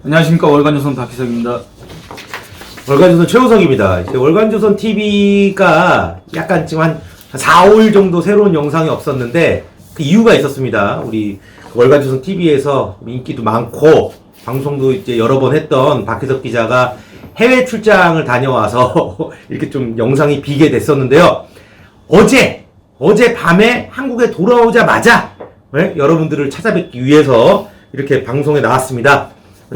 안녕하십니까. 월간조선 박희석입니다. 월간조선 최우석입니다. 이제 월간조선 TV가 약간 지금 한 4, 5일 정도 새로운 영상이 없었는데 그 이유가 있었습니다. 우리 월간조선 TV에서 인기도 많고 방송도 이제 여러 번 했던 박희석 기자가 해외 출장을 다녀와서 이렇게 좀 영상이 비게 됐었는데요. 어제 밤에 한국에 돌아오자마자 여러분들을 찾아뵙기 위해서 이렇게 방송에 나왔습니다.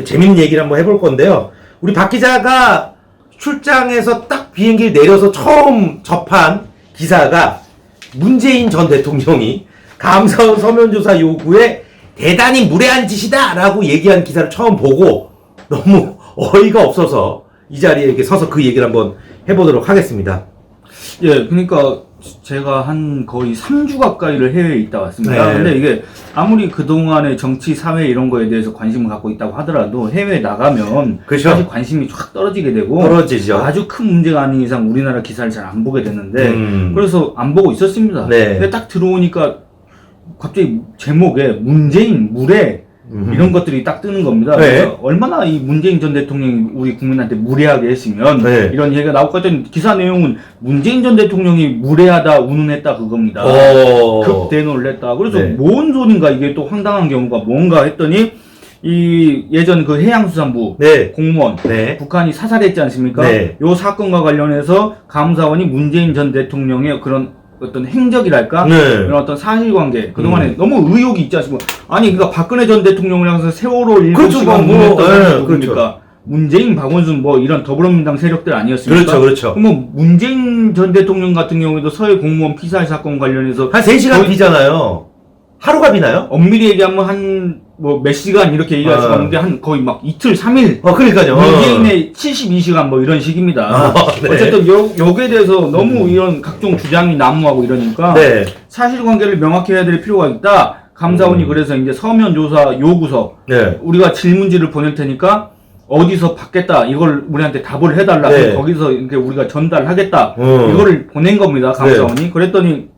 재밌는 얘기를 한번 해볼 건데요. 우리 박 기자가 출장에서 딱 비행기를 내려서 처음 접한 기사가 문재인 전 대통령이 감사원 서면조사 요구에 대단히 무례한 짓이다 라고 얘기한 기사를 처음 보고 너무 어이가 없어서 이 자리에 이렇게 서서 그 얘기를 한번 해보도록 하겠습니다. 예, 그러니까 제가 한 거의 3주 가까이를 해외에 있다 왔습니다. 네. 근데 이게 아무리 그동안의 정치, 사회 이런 거에 대해서 관심을 갖고 있다고 하더라도 해외에 나가면 그렇죠. 사실 관심이 확 떨어지게 되고 떨어지죠. 아주 큰 문제가 아닌 이상 우리나라 기사를 잘 안 보게 되는데 그래서 안 보고 있었습니다. 네. 근데 딱 들어오니까 갑자기 제목에 문재인, 무례 이런 것들이 딱 뜨는 겁니다. 네. 그래서 얼마나 이 문재인 전 대통령이 우리 국민한테 무례하게 했으면 네. 이런 얘기가 나올 것 같은 기사 내용은 문재인 전 대통령이 무례하다, 운운했다 그겁니다. 극대노를 했다. 그래서 네. 뭔 소린가 이게 또 황당한 경우가 뭔가 했더니 이 예전 그 해양수산부 네. 공무원 네. 북한이 사살했지 않습니까? 네. 요 사건과 관련해서 감사원이 문재인 전 대통령의 그런 어떤 행적이랄까? 네. 이런 어떤 사실관계 그동안에 너무 의혹이 있지 않습니까? 아니 그러니까 박근혜 전 대통령을 향해서 세월호 일본 그렇죠, 시간 뭐, 보냈던 사람이 네, 누굽니까? 그렇죠. 문재인, 박원순 뭐 이런 더불어민주당 세력들 아니었습니까? 그렇죠, 그렇죠. 그럼 뭐 문재인 전 대통령 같은 경우에도 서해 공무원 피살 사건 관련해서 한 3시간 비잖아요. 하루가 비나요? 엄밀히 얘기하면 한 뭐 몇 시간 이렇게 얘기할 수가 없는데 한 거의 막 이틀, 3일 그러니까요. 문재인의 72시간 뭐 이런 식입니다. 네. 어쨌든 여기에 대해서 너무 이런 각종 주장이 난무하고 이러니까 네. 사실관계를 명확히 해야 될 필요가 있다. 감사원이 그래서 이제 서면조사 요구서 네. 우리가 질문지를 보낼 테니까 어디서 받겠다 이걸 우리한테 답을 해달라. 네. 거기서 이렇게 우리가 전달하겠다. 이거를 보낸 겁니다. 감사원이. 네. 그랬더니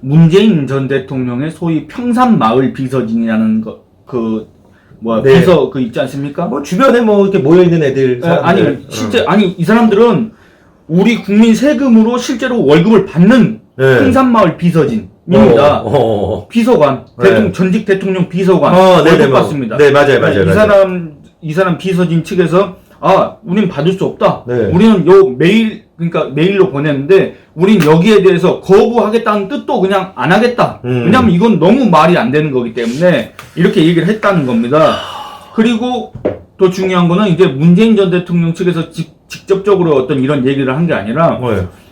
문재인 전 대통령의 소위 평산마을 비서진이라는 네. 비서 있지 않습니까? 뭐 주변에 뭐 이렇게 모여 있는 애들 아니 실제 아니 이 사람들은 우리 국민 세금으로 실제로 월급을 받는 네. 평산마을 비서진입니다. 비서관, 네. 전직 대통령 비서관 네네, 월급 받습니다. 네, 맞아요. 이 사람 비서진 측에서 우린 받을 수 없다. 네. 우리는 그러니까 메일로 보냈는데 우린 여기에 대해서 거부하겠다는 뜻도 그냥 안 하겠다. 왜냐면 이건 너무 말이 안 되는 거기 때문에 이렇게 얘기를 했다는 겁니다. 그리고 또 중요한 거는 이제 문재인 전 대통령 측에서 직접적으로 어떤 이런 얘기를 한 게 아니라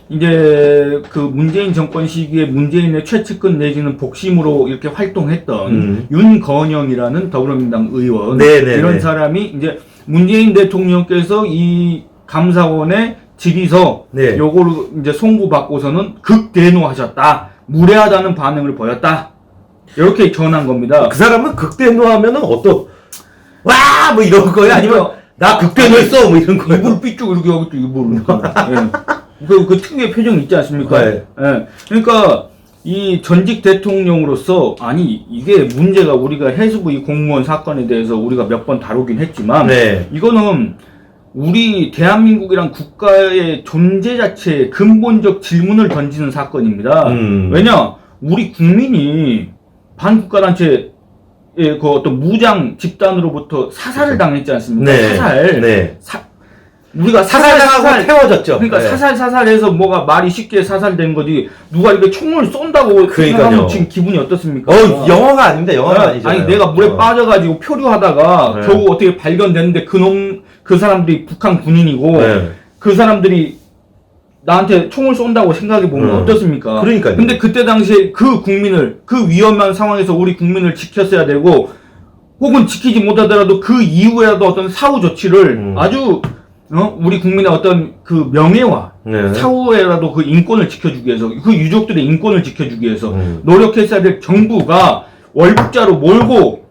이제 그 문재인 정권 시기에 문재인의 최측근 내지는 복심으로 이렇게 활동했던 윤건영이라는 더불어민주당 의원 이런 사람이 이제 문재인 대통령께서 이 감사원의 질의서 요거를 이제 송구받고서는 극대노하셨다. 무례하다는 반응을 보였다. 이렇게 전한 겁니다. 그 사람은 극대노하면은 와! 뭐 이런 거예요? 아니면 나 극대노했어! 뭐 이런 거예요? 입을 삐쭉 이렇게 하고 또 입을 그 특유의 표정 있지 않습니까? 네. 그러니까 이 전직 대통령으로서 아니 이게 문제가 우리가 해수부 이 공무원 사건에 대해서 우리가 몇 번 다루긴 했지만 이거는 우리 대한민국이란 국가의 존재 자체에 근본적 질문을 던지는 사건입니다. 왜냐 우리 국민이 반국가단체의 그 어떤 무장 집단으로부터 사살을 당했지 않습니까? 우리가 사살당하고 태워졌죠. 그러니까 사살해서 뭐가 말이 쉽게 사살된 거지 누가 이렇게 총을 쏜다고 생각하면 지금 기분이 어떻습니까? 영화가 아닙니다. 영화가 아니죠. 아니 내가 물에 빠져가지고 표류하다가 겨우 어떻게 발견됐는데 그 사람들이 북한 군인이고 그 사람들이 나한테 총을 쏜다고 생각해 보면 어떻습니까? 그러니까요. 근데 그때 당시에 그 국민을 그 위험한 상황에서 우리 국민을 지켰어야 되고 혹은 지키지 못하더라도 그 이후에라도 어떤 사후 조치를 아주 우리 국민의 어떤 그 명예와 사후에라도 그 인권을 지켜주기 위해서 그 유족들의 인권을 지켜주기 위해서 노력했어야 될 정부가 월북자로 몰고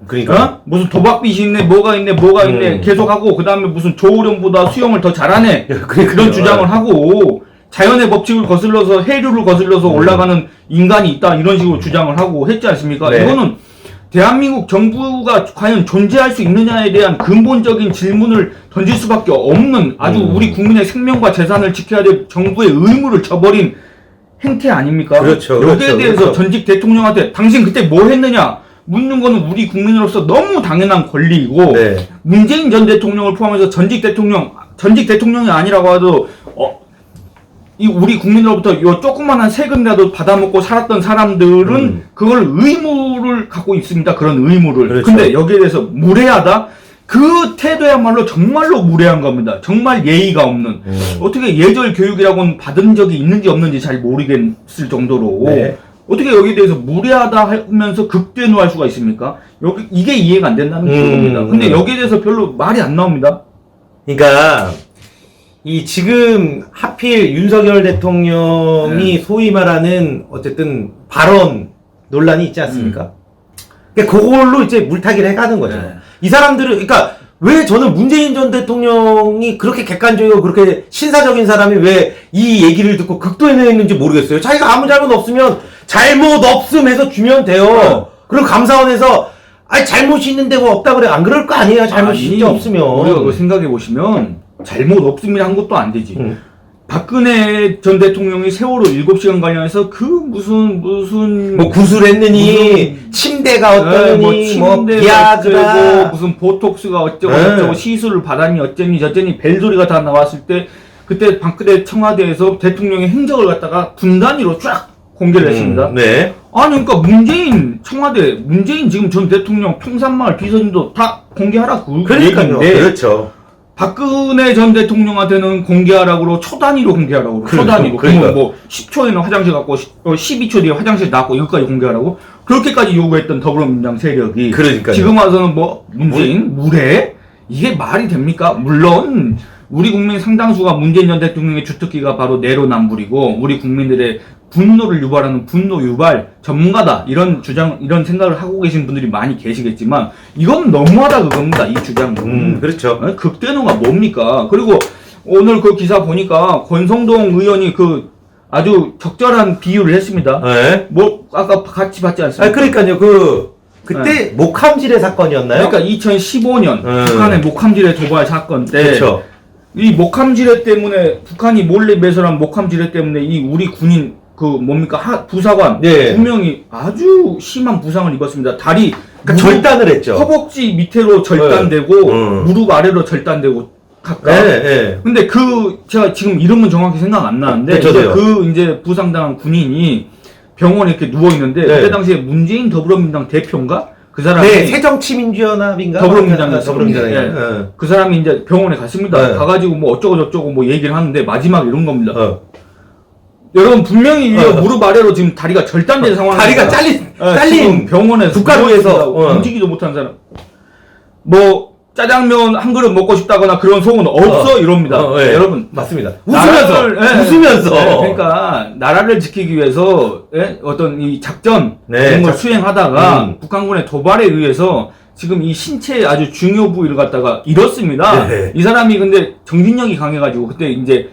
무슨 도박빚이 있네 뭐가 있네 계속하고 그 다음에 무슨 조우령보다 수영을 더 잘하네 그런 주장을 하고 자연의 법칙을 거슬러서 해류를 거슬러서 올라가는 인간이 있다 이런 식으로 주장을 하고 했지 않습니까? 이거는 대한민국 정부가 과연 존재할 수 있느냐에 대한 근본적인 질문을 던질 수밖에 없는 아주 우리 국민의 생명과 재산을 지켜야 될 정부의 의무를 저버린 행태 아닙니까? 그렇죠. 여기에 그렇죠. 대해서 그렇죠. 전직 대통령한테 당신 그때 뭐 했느냐 묻는 거는 우리 국민으로서 너무 당연한 권리이고 네. 문재인 전 대통령을 포함해서 전직 대통령이 아니라고 해도 이 우리 국민으로부터 요 조그만한 세금이라도 받아먹고 살았던 사람들은 그걸 의무를 갖고 있습니다. 그런 의무를. 그렇죠. 근데 여기에 대해서 무례하다? 그 태도야말로 정말로 무례한 겁니다. 정말 예의가 없는. 어떻게 예절 교육이라고는 받은 적이 있는지 없는지 잘 모르겠을 정도로 네. 어떻게 여기에 대해서 무례하다 하면서 극대노할 수가 있습니까? 이게 이해가 안 된다는 겁니다. 근데 여기에 대해서 별로 말이 안 나옵니다. 그러니까 이 지금 하필 윤석열 대통령이 소위 말하는 어쨌든 발언 논란이 있지 않습니까? 그러니까 그걸로 이제 물타기를 해가는 거죠. 네. 이 사람들은 그러니까 왜 저는 문재인 전 대통령이 그렇게 객관적이고 그렇게 신사적인 사람이 왜 이 얘기를 듣고 극도해냈는지 모르겠어요. 자기가 아무 잘못 없으면 잘못 없음 해서 주면 돼요. 그리고 감사원에서 아니 잘못이 있는데 뭐 없다 그래. 안 그럴 거 아니에요. 잘못이 진짜 없으면. 우리가 그거 생각해 보시면 잘못 없음이라 한 것도 안 되지. 박근혜 전 대통령이 세월호 7시간 관련해서 그 무슨 뭐 구술했느니 침대가 어떠니 뭐 비아그라 무슨 보톡스가 어쩌고 시술을 받았니 어쩌니 저쩌니 벨소리가 다 나왔을 때 그때 박근혜 청와대에서 대통령의 행적을 갖다가 분단위로 쫙 공개를 했습니다. 네. 아니 그러니까 문재인 지금 전 대통령 평산마을 비서진도 다 공개하라 그 그러니까요. 얘기인데 그렇죠. 박근혜 전 대통령한테는 공개하라고 초 단위로 공개하라고 초 단위로 그러니까. 뭐 10초에는 화장실 갔고 12초 뒤에 화장실 나왔고 이것까지 공개하라고 그렇게까지 요구했던 더불어민주당 세력이 그러니까요. 지금 와서는 뭐 문재인 무례 이게 말이 됩니까? 물론 우리 국민 상당수가 문재인 전 대통령의 주특기가 바로 내로남불이고 우리 국민들의 분노를 유발하는 분노 유발 전문가다 이런 주장 이런 생각을 하고 계신 분들이 많이 계시겠지만 이건 너무하다 그겁니다. 이 주장은 그렇죠. 극대노가 뭡니까? 그리고 오늘 그 기사 보니까 권성동 의원이 그 아주 적절한 비유를 했습니다. 네. 뭐 아까 같이 봤지 않습니까? 아 그러니까요. 그때 목함질의 사건이었나요? 그러니까 2015년 북한의 목함질의 도발 사건 때 그렇죠. 이 목함지뢰 때문에 북한이 몰래 매설한 목함지뢰 때문에 이 우리 군인 그 뭡니까 부사관 네. 2명이 아주 심한 부상을 입었습니다. 다리 그러니까 절단을 했죠. 허벅지 밑으로 절단되고 무릎 아래로 절단되고 각각. 네. 근데 제가 지금 이름은 정확히 생각 안 나는데 이제 부상당한 군인이 병원에 이렇게 누워 있는데 그때 당시에 문재인 더불어민주당 대표인가? 그 사람이 새정치민주연합인가? 더불어민주당이었어요. 그 사람이 이제 병원에 갔습니다. 가가지고 뭐 어쩌고 저쩌고 뭐 얘기를 하는데 마지막에 이런 겁니다. 여러분 분명히 무릎 아래로 지금 다리가 절단된 상황입니다. 다리가 잘린 병원에서 국가부에서 움직이지도 못한 사람. 뭐 짜장면 한 그릇 먹고 싶다거나 그런 소문 없어 이럽니다. 네. 여러분 맞습니다. 웃으면서. 그러니까 나라를 지키기 위해서 어떤 이 작전 이런 걸 수행하다가 북한군의 도발에 의해서 지금 이 신체의 아주 중요 부위를 갖다가 잃었습니다. 이 사람이 근데 정신력이 강해가지고 그때 이제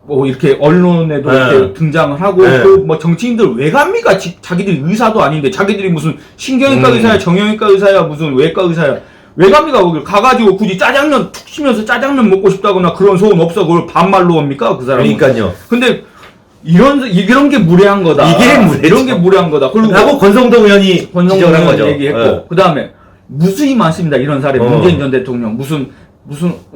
뭐 이렇게 언론에도 이렇게 등장을 하고 그 뭐 정치인들 왜 갑니까? 자기들이 의사도 아닌데 자기들이 무슨 신경외과 의사야 정형외과 의사야 무슨 외과 의사야 왜 갑니까? 거기 가가지고 굳이 짜장면 툭 치면서 짜장면 먹고 싶다거나 그런 소원 없어. 그걸 반말로 합니까? 그 사람은. 그러니까요. 근데 이런 게 무례한 거다. 이런 게 무례한 거다. 그리고 권성동 의원이 지적한 거죠. 얘기했고 그 다음에 무수히 많습니다. 이런 사례. 문재인 전 대통령 무슨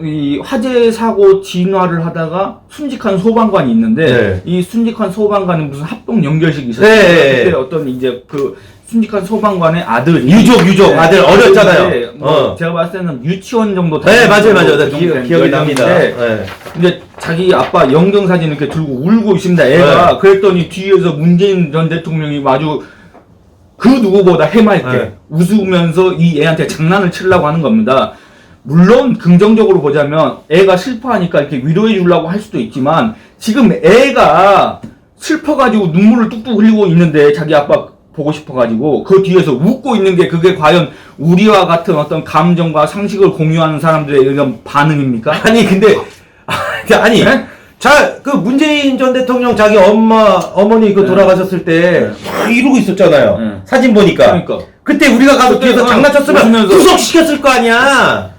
이 화재 사고 진화를 하다가 순직한 소방관이 있는데 이 순직한 소방관은 무슨 합동 연결식이 있었어요. 그때 어떤 이제 그 순직한 소방관의 아들이 유족 아들 어렸잖아요. 뭐 제가 봤을 때는 유치원 정도 맞아요. 기억이 납니다. 근데 자기 아빠 영정 사진 이렇게 들고 울고 있습니다. 애가 그랬더니 뒤에서 문재인 전 대통령이 아주 그 누구보다 해맑게 웃으면서 이 애한테 장난을 치려고 하는 겁니다. 물론 긍정적으로 보자면 애가 슬퍼하니까 이렇게 위로해 주려고 할 수도 있지만 지금 애가 슬퍼가지고 눈물을 뚝뚝 흘리고 있는데 자기 아빠 보고 싶어가지고 그 뒤에서 웃고 있는 게 그게 과연 우리와 같은 어떤 감정과 상식을 공유하는 사람들의 이런 반응입니까? 아니 근데 그 문재인 전 대통령 자기 어머니 돌아가셨을 때 막 이러고 있었잖아요. 사진 보니까. 그때 우리가 가서 뒤에서 장난쳤으면 웃으면서 구속시켰을 거 아니야.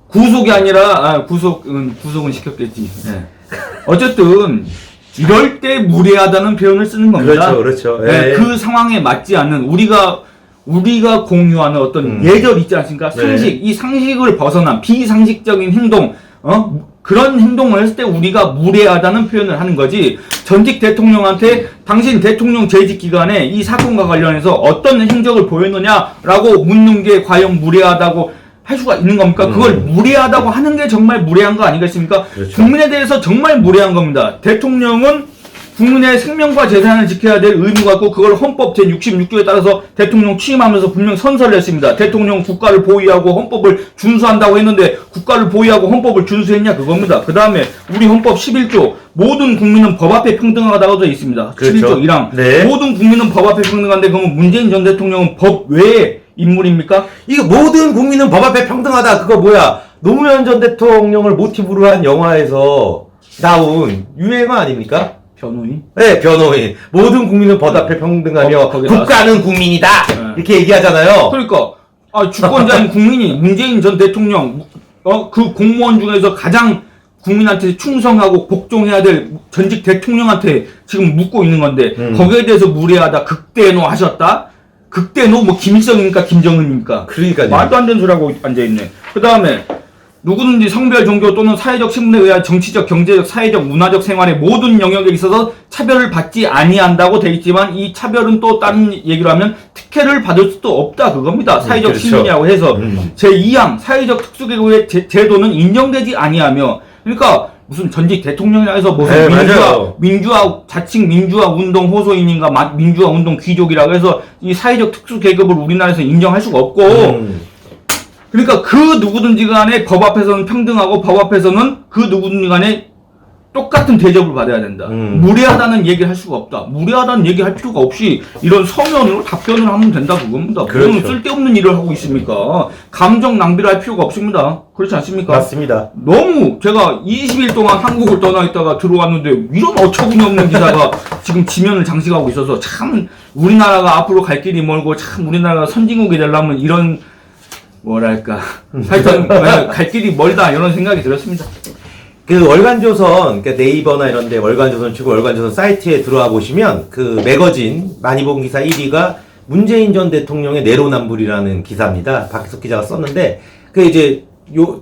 구속이 아니라 구속은 시켰겠지. 예. 어쨌든 이럴 때 무례하다는 표현을 쓰는 겁니다. 그렇죠. 네, 예. 그 상황에 맞지 않는 우리가 공유하는 어떤 예절 있지 않습니까? 상식, 이 상식을 벗어난 비상식적인 행동, 그런 행동을 했을 때 우리가 무례하다는 표현을 하는 거지. 전직 대통령한테 당신 대통령 재직 기간에 이 사건과 관련해서 어떤 행적을 보였느냐라고 묻는 게 과연 무례하다고 할 수가 있는 겁니까? 그걸 무례하다고 하는 게 정말 무례한 거 아니겠습니까? 그렇죠. 국민에 대해서 정말 무례한 겁니다. 대통령은 국민의 생명과 재산을 지켜야 될 의무가 있고 그걸 헌법 제66조에 따라서 대통령 취임하면서 분명 선서를 했습니다. 대통령 국가를 보위하고 헌법을 준수한다고 했는데 국가를 보위하고 헌법을 준수했냐 그겁니다. 그 다음에 우리 헌법 11조 모든 국민은 법 앞에 평등하다고 되어 있습니다. 그렇죠. 11조 1항 네. 모든 국민은 법 앞에 평등한데 그러면 문재인 전 대통령은 법 외의 인물입니까? 이거 모든 국민은 법 앞에 평등하다. 그거 뭐야? 노무현 전 대통령을 모티브로 한 영화에서 나온 유행어 아닙니까? 변호인? 네, 변호인. 모든 국민은 법 앞에 평등하며 거기 국가는 국민이다. 네. 이렇게 얘기하잖아요. 그러니까 주권자인 국민이 문재인 전 대통령 그 공무원 중에서 가장 국민한테 충성하고 복종해야 될 전직 대통령한테 지금 묻고 있는 건데 거기에 대해서 무례하다 극대노 하셨다. 극대노 뭐 김일성입니까 김정은입니까? 그러니까요. 말도 안 되는 소리하고 앉아있네. 그 다음에 누구든지 성별, 종교 또는 사회적 신분에 의한 정치적, 경제적, 사회적, 문화적 생활의 모든 영역에 있어서 차별을 받지 아니한다고 돼 있지만 이 차별은 또 다른 얘기로 하면 특혜를 받을 수도 없다 그겁니다. 사회적 그렇죠. 신분이라고 해서 제2항 사회적 특수계급의 제도는 인정되지 아니하며 그러니까 무슨 전직 대통령이라 해서 무슨 맞아요. 자칭 민주화 운동 호소인인가 민주화 운동 귀족이라고 해서 이 사회적 특수계급을 우리나라에서 인정할 수가 없고 그러니까 그 누구든지 간에 법 앞에서는 평등하고 법 앞에서는 그 누구든지 간에 똑같은 대접을 받아야 된다. 무례하다는 얘기를 할 수가 없다. 무례하다는 얘기 할 필요가 없이 이런 서면으로 답변을 하면 된다 그겁니다. 그렇죠. 그거는 쓸데없는 일을 하고 있습니까? 감정 낭비를 할 필요가 없습니다. 그렇지 않습니까? 맞습니다. 너무 제가 20일 동안 한국을 떠나 있다가 들어왔는데 이런 어처구니 없는 기사가 지금 지면을 장식하고 있어서 참 우리나라가 앞으로 갈 길이 멀고 참 우리나라가 선진국이 되려면 이런 뭐랄까 하여튼 갈 길이 멀다 이런 생각이 들었습니다. 그 월간조선, 그러니까 네이버나 이런 데 월간조선 치고 월간조선 사이트에 들어와 보시면 그 매거진 많이 본 기사 1위가 문재인 전 대통령의 내로남불이라는 기사입니다. 박희석 기자가 썼는데 그 이제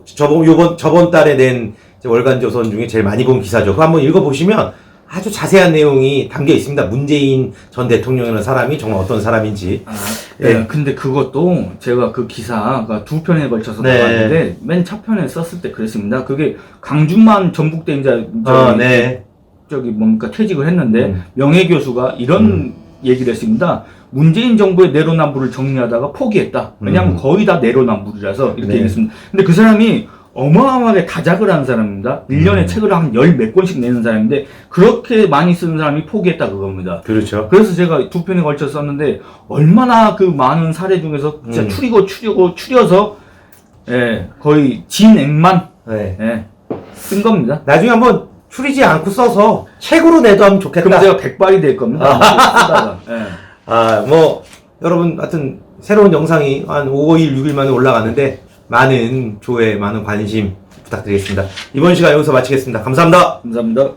저번 달에 낸 월간조선 중에 제일 많이 본 기사죠. 그거 한번 읽어 보시면 아주 자세한 내용이 담겨 있습니다. 문재인 전 대통령이라는 사람이 정말 어떤 사람인지. 네. 근데 그것도 제가 그 기사가 두 편에 걸쳐서 네. 나왔는데 맨 첫 편에 썼을 때 그랬습니다. 그게 강준만 전북대 이제 저기 뭡니까 퇴직을 했는데 명예교수가 이런 얘기를 했습니다. 문재인 정부의 내로남불을 정리하다가 포기했다. 왜냐하면 거의 다 내로남불이라서 이렇게 얘기했습니다. 근데 그 사람이 어마어마하게 다작을 하는 사람입니다. 1년에 책을 한 열 몇 권씩 내는 사람인데 그렇게 많이 쓰는 사람이 포기했다 그겁니다. 그렇죠. 그래서 제가 두 편에 걸쳐 썼는데 얼마나 그 많은 사례 중에서 진짜 추려서 거의 진액만 쓴 겁니다. 나중에 한번 추리지 않고 써서 책으로 내도 하면 좋겠다. 그럼 제가 백발이 될 겁니다. 쓰다가. 뭐 여러분 하여튼 새로운 영상이 한 5일, 6일 만에 올라갔는데 많은 조회, 많은 관심 부탁드리겠습니다. 이번 시간 여기서 마치겠습니다. 감사합니다. 감사합니다.